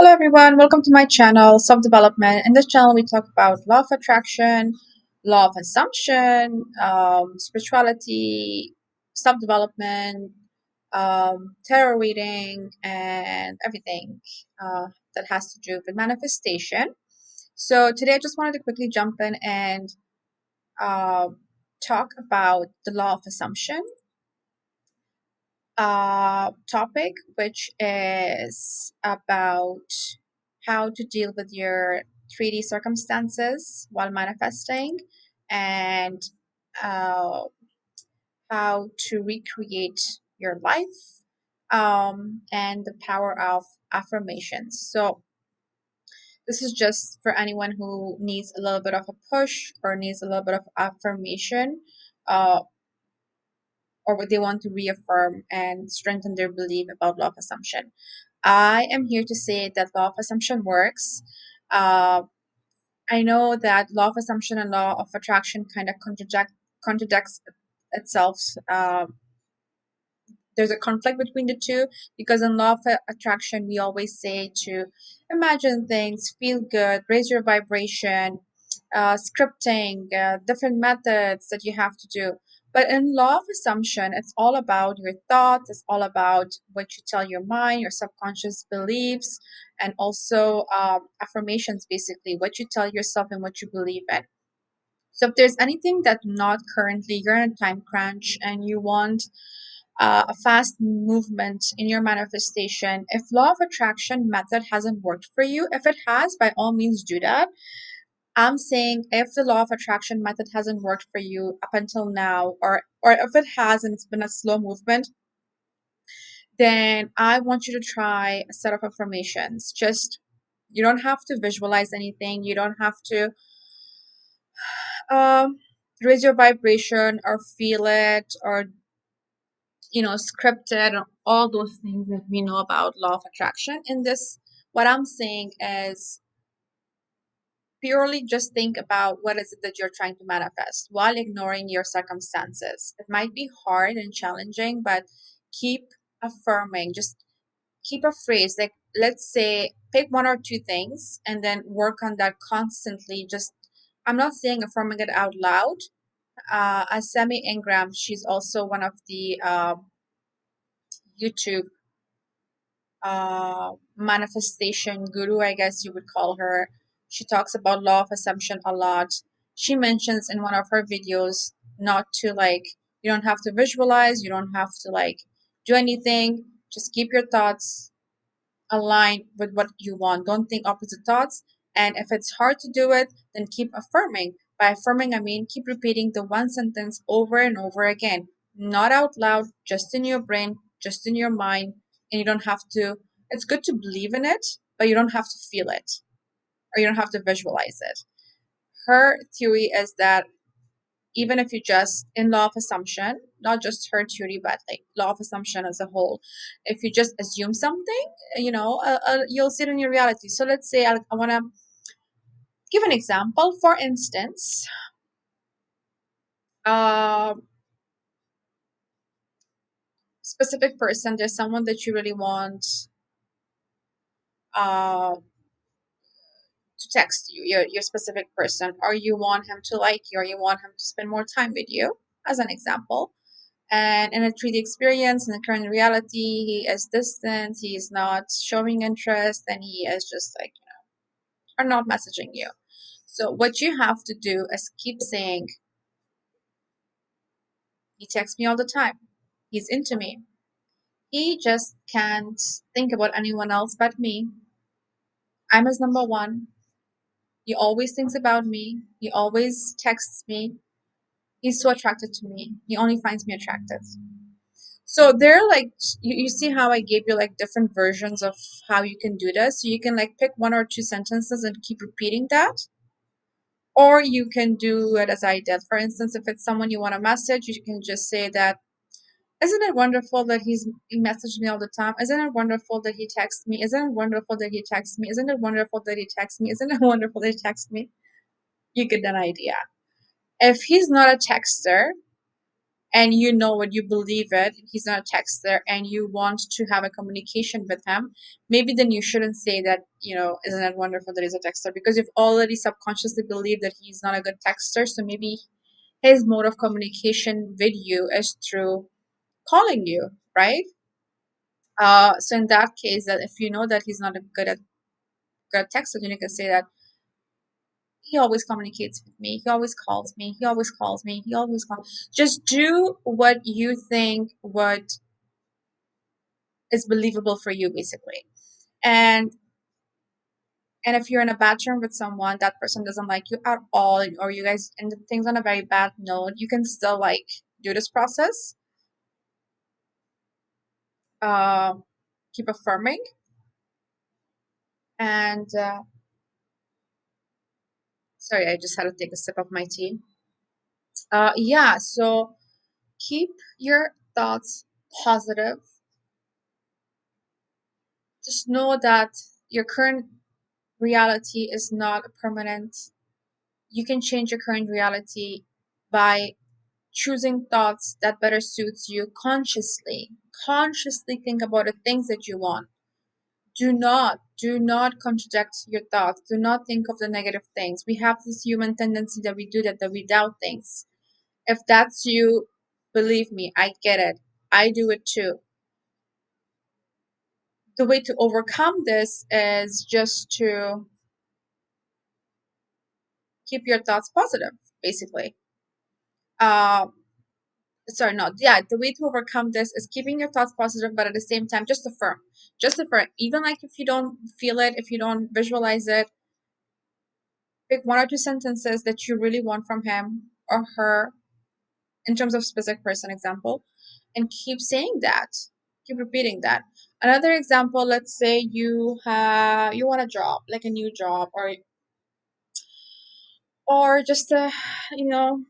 Hello everyone, welcome to my channel, Self Development. In this channel, we talk about law of attraction, law of assumption, spirituality, self development, tarot reading, and everything that has to do with manifestation. So today, I just wanted to quickly jump in and uh, talk about the law of assumption topic, which is about how to deal with your 3D circumstances while manifesting and uh, how to recreate your life and the power of affirmations. So, this is just for anyone who needs a little bit of a push or needs a little bit of affirmation. Uh, or what they want to reaffirm and strengthen their belief about law of assumption. I am here to say that law of assumption works. Uh, I know that law of assumption and law of attraction kind of contradicts itself. There's a conflict between the two because in law of attraction we always say to imagine things, feel good, raise your vibration, scripting, different methods that you have to do. But in law of assumption, it's all about your thoughts, it's all about what you tell your mind, your subconscious beliefs, and also affirmations, basically what you tell yourself and what you believe in. So if there's anything that not currently you're in a time crunch and you want a fast movement in your manifestation, if law of attraction method hasn't worked for you, if it has, by all means do that. I'm saying if the law of attraction method hasn't worked for you up until now, or if it has and it's been a slow movement, then I want you to try a set of affirmations. Just you don't have to visualize anything. You don't have to um, raise your vibration or feel it or scripted and all those things that we know about law of attraction. In this, what I'm saying is purely just think about what is it that you're trying to manifest while ignoring your circumstances. It might be hard and challenging, but keep affirming. Just keep a phrase like, let's say, pick one or two things and then work on that constantly. Just, I'm not saying affirming it out loud. As Semi Ingram, she's also one of the YouTube manifestation guru, I guess you would call her. She talks about law of assumption a lot. She mentions in one of her videos not to you don't have to visualize, you don't have to do anything. Just keep your thoughts aligned with what you want. Don't think opposite thoughts. And if it's hard to do it, then keep affirming. By affirming, I mean keep repeating the one sentence over and over again, not out loud, just in your brain, just in your mind. And you don't have to, it's good to believe in it, but you don't have to feel it or you don't have to visualize it. Her theory is that even if you just in law of assumption, not just her theory but like law of assumption as a whole, if you just assume something, you'll see it in your reality. So let's say I want to give an example. For instance, a specific person, there's someone that you really want uh, to text you, your specific person, or you want him to like you, or you want him to spend more time with you, as an example. And in a 3D experience, in the current reality, he is distant, he is not showing interest, and he is just are not messaging you. So what you have to do is keep saying, he texts me all the time. He's into me. He just can't think about anyone else but me. I'm his number one. He always thinks about me. He always texts me. He's so attracted to me. He only finds me attractive. So they're you see how I gave you different versions of how you can do this. So you can pick one or two sentences and keep repeating that. Or you can do it as I did. For instance, if it's someone you want to message, you can just say that, isn't it wonderful that he messaged me all the time? Isn't it wonderful that he texts me? Isn't it wonderful that he texts me? Isn't it wonderful that he texts me? Isn't it wonderful that he texts me? You get an idea. If he's not a texter, and you know what, you believe it, he's not a texter, and you want to have a communication with him, maybe then you shouldn't say that, isn't it wonderful that he's a texter, because you've already subconsciously believed that he's not a good texter. So maybe his mode of communication with you is through calling you, right? So in that case, that if you know that he's not a good texter, then you can say that he always communicates with me, he always calls me, he always calls me, he always calls. Just do what you think, what is believable for you, basically. And and if you're in a bad term with someone, that person doesn't like you at all, or you guys end things on a very bad note, you can still like do this process. Uh, Keep affirming, and sorry, I just had to take a sip of my tea. Yeah, so keep your thoughts positive. Just know that your current reality is not permanent. You can change your current reality by choosing thoughts that better suits you consciously. Consciously think about the things that you want. Do not contradict your thoughts. Do not think of the negative things. We have this human tendency that we do that we doubt things. If that's you, believe me, I get it. I do it too. The way to overcome this is just to keep your thoughts positive, basically. Uh, Sorry, not, yeah, the way to overcome this is keeping your thoughts positive, but at the same time, just affirm. Just affirm. Even like if you don't feel it, if you don't visualize it, pick one or two sentences that you really want from him or her in terms of specific person example, and keep saying that. Keep repeating that. Another example, let's say you want a job, like a new job, or just a you know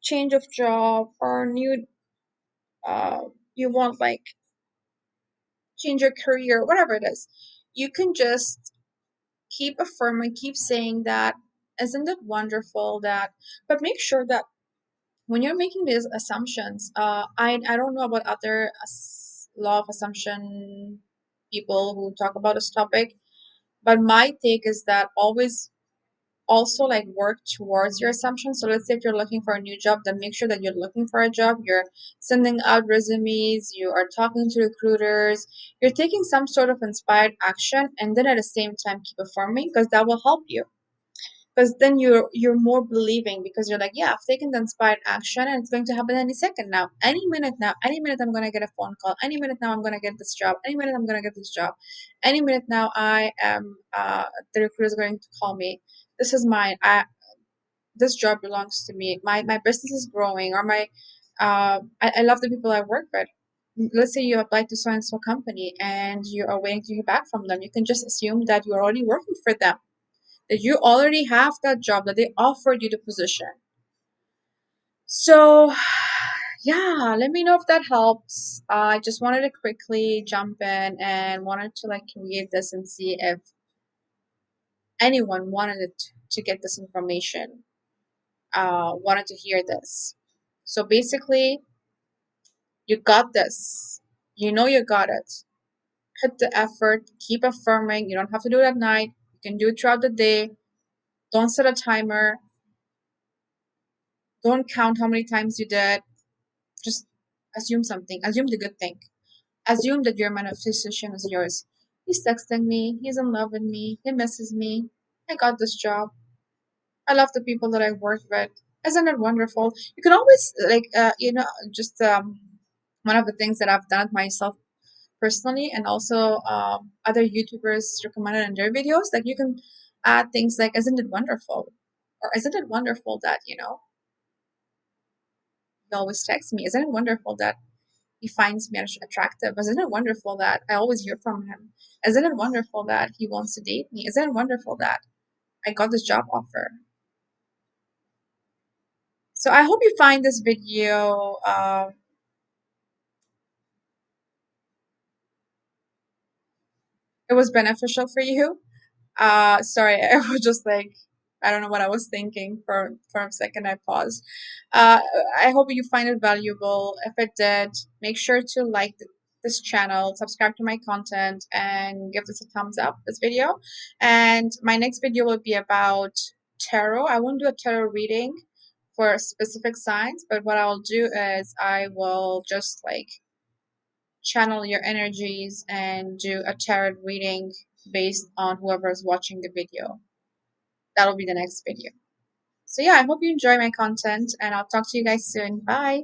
change of job, or new uh you want like change your career, whatever it is. You can just keep affirming, keep saying that. Isn't it wonderful that? But make sure that when you're making these assumptions, I don't know about other law of assumption people who talk about this topic, but my take is that always also like work towards your assumptions. So let's say if you're looking for a new job, then make sure that you're looking for a job, you're sending out resumes, you are talking to recruiters, you're taking some sort of inspired action, and then at the same time keep affirming, because that will help you. Because then you're more believing, because you're like, yeah, I've taken the inspired action and it's going to happen any second now, any minute I'm gonna get a phone call, any minute now I'm gonna get this job, any minute I'm gonna get this job, any minute now I am the recruiter is going to call me. This is mine. This job belongs to me. My business is growing, or I love the people I work with. Let's say you apply to so and so company and you are waiting to hear back from them. You can just assume that you're already working for them, that you already have that job, that they offered you the position. So, yeah, let me know if that helps. I just wanted to quickly jump in and wanted to like create this and see if anyone wanted to get this information, wanted to hear this. So basically, you got this. You know you got it. Put the effort, keep affirming. You don't have to do it at night. You can do it throughout the day. Don't set a timer. Don't count how many times you did. Just assume something. Assume the good thing. Assume that your manifestation is yours. He's texting me. He's in love with me. He misses me. I got this job. I love the people that I work with. Isn't it wonderful? You can always just one of the things that I've done myself personally, and also other YouTubers recommended in their videos, like you can add things like, isn't it wonderful? Or isn't it wonderful that, he always texts me? Isn't it wonderful that he finds me attractive? Isn't it wonderful that I always hear from him? Isn't it wonderful that he wants to date me? Isn't it wonderful that I got this job offer? So I hope you find this video, it was beneficial for you. Sorry, I was just like, I don't know what I was thinking for a second. I paused. Uh, I hope you find it valuable. If it did, make sure to like this channel, subscribe to my content, and give this a thumbs up. This video, and my next video will be about tarot. I won't do a tarot reading for specific signs, but what I'll do is I will just like channel your energies and do a tarot reading based on whoever is watching the video. That'll be the next video. So yeah, I hope you enjoy my content and I'll talk to you guys soon. Bye.